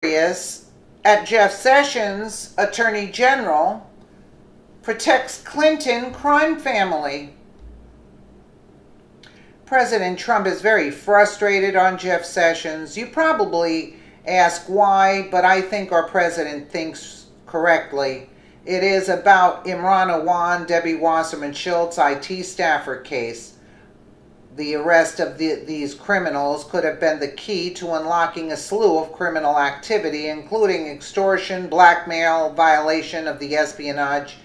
furious at Jeff Sessions, Attorney General, protects Clinton crime family. President Trump is very frustrated on Jeff Sessions. You probably ask why, but I think our president thinks correctly. It is about Imran Awan, Debbie Wasserman Schultz IT staffer case. The arrest of these criminals could have been the key to unlocking a slew of criminal activity, including extortion, blackmail, violation of the Espionage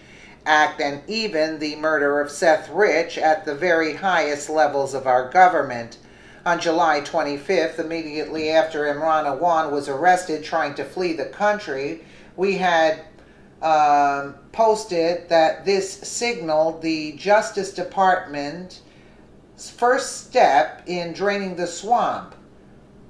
Act, and even the murder of Seth Rich at the very highest levels of our government. On July 25th, immediately after Imran Awan was arrested trying to flee the country, we had posted that this signaled the Justice Department's first step in draining the swamp.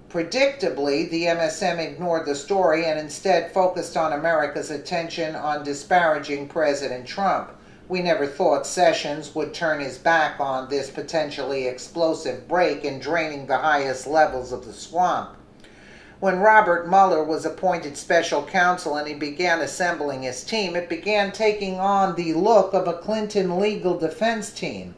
Predictably, the MSM ignored the story and instead focused on America's attention on disparaging President Trump. We never thought Sessions would turn his back on this potentially explosive break in draining the highest levels of the swamp. When Robert Mueller was appointed special counsel and he began assembling his team, it began taking on the look of a Clinton legal defense team.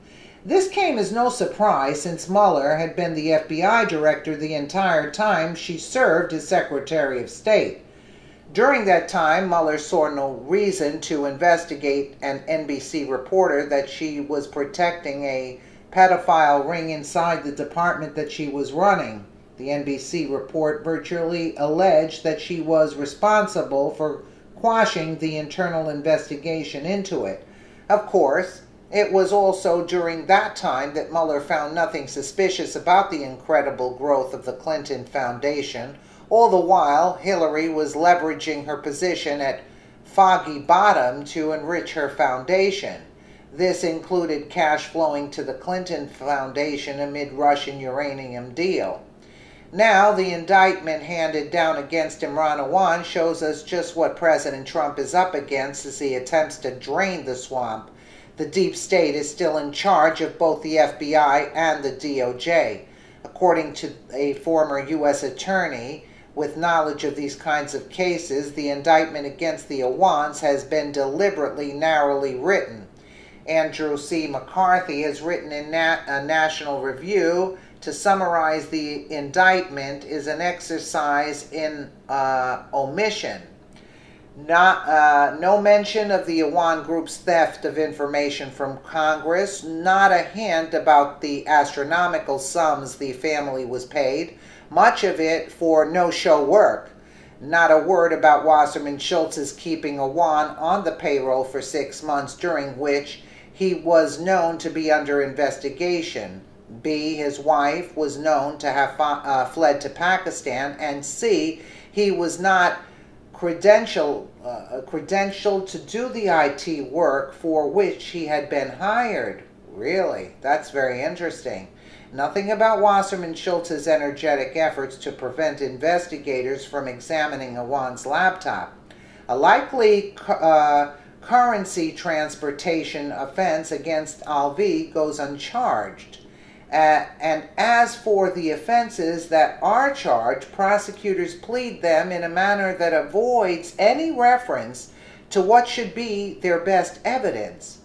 This came as no surprise since Mueller had been the FBI director the entire time she served as Secretary of State. During that time, Mueller saw no reason to investigate an NBC reporter that she was protecting a pedophile ring inside the department that she was running. The NBC report virtually alleged that she was responsible for quashing the internal investigation into it. Of course, it was also during that time that Mueller found nothing suspicious about the incredible growth of the Clinton Foundation. All the while, Hillary was leveraging her position at Foggy Bottom to enrich her foundation. This included cash flowing to the Clinton Foundation amid Russian uranium deal. Now, the indictment handed down against Imran Awan shows us just what President Trump is up against as he attempts to drain the swamp. The deep state is still in charge of both the FBI and the DOJ. According to a former U.S. attorney with knowledge of these kinds of cases, the indictment against the Awans has been deliberately narrowly written. Andrew C. McCarthy has written in a National Review to summarize the indictment is an exercise in omission. No mention of the Awan Group's theft of information from Congress, not a hint about the astronomical sums the family was paid, much of it for no-show work. Not a word about Wasserman Schultz's keeping Awan on the payroll for 6 months, during which he was known to be under investigation. B, his wife was known to have fled to Pakistan, and C, he was not credentialed to do the IT work for which he had been hired. Really? That's very interesting. Nothing about Wasserman Schultz's energetic efforts to prevent investigators from examining Awan's laptop. A likely currency transportation offense against Alvi goes uncharged. And as for the offenses that are charged, prosecutors plead them in a manner that avoids any reference to what should be their best evidence.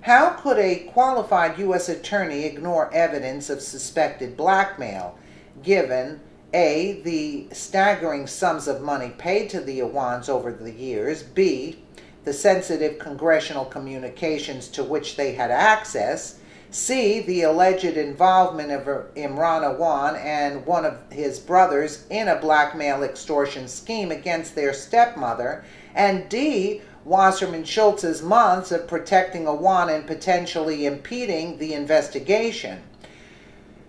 How could a qualified U.S. attorney ignore evidence of suspected blackmail, given A, the staggering sums of money paid to the Awans over the years, B, the sensitive congressional communications to which they had access, C, the alleged involvement of Imran Awan and one of his brothers in a blackmail extortion scheme against their stepmother, and D, Wasserman Schultz's months of protecting Awan and potentially impeding the investigation.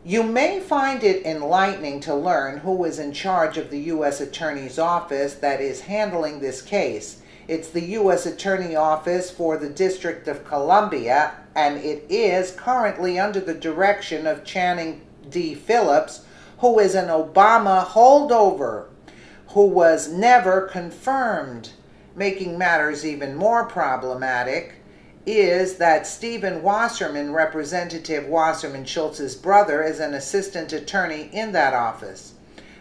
You may find it enlightening to learn who is in charge of the U.S. Attorney's Office that is handling this case. It's the U.S. Attorney Office for the District of Columbia, and it is currently under the direction of Channing D. Phillips, who is an Obama holdover, who was never confirmed. Making matters even more problematic is that Stephen Wasserman, Representative Wasserman Schultz's brother, is an assistant attorney in that office.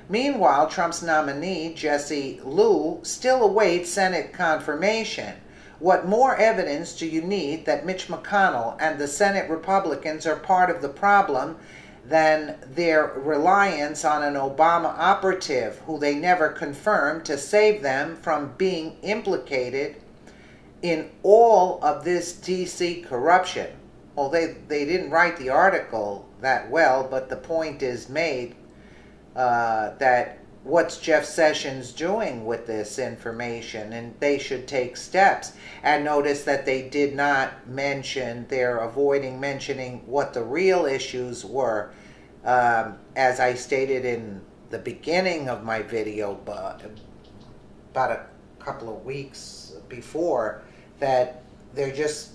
Meanwhile, Trump's nominee, Jesse Liu, still awaits Senate confirmation. What more evidence do you need that Mitch McConnell and the Senate Republicans are part of the problem than their reliance on an Obama operative who they never confirmed to save them from being implicated in all of this D.C. corruption? Well, they didn't write the article that well, but the point is made that what's Jeff Sessions doing with this information, and they should take steps. And notice that they did not mention, they're avoiding mentioning what the real issues were. As I stated in the beginning of my video, about a couple of weeks before, that they're just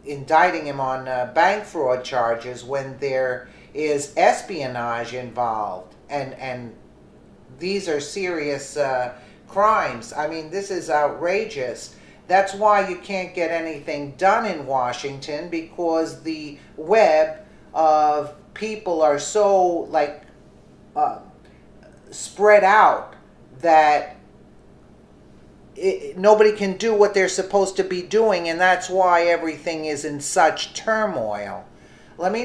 indicting him on bank fraud charges when there is espionage involved, and these are serious crimes. I mean, this is outrageous. That's why you can't get anything done in Washington, because the web of people are so spread out that nobody can do what they're supposed to be doing, and that's why everything is in such turmoil. Let me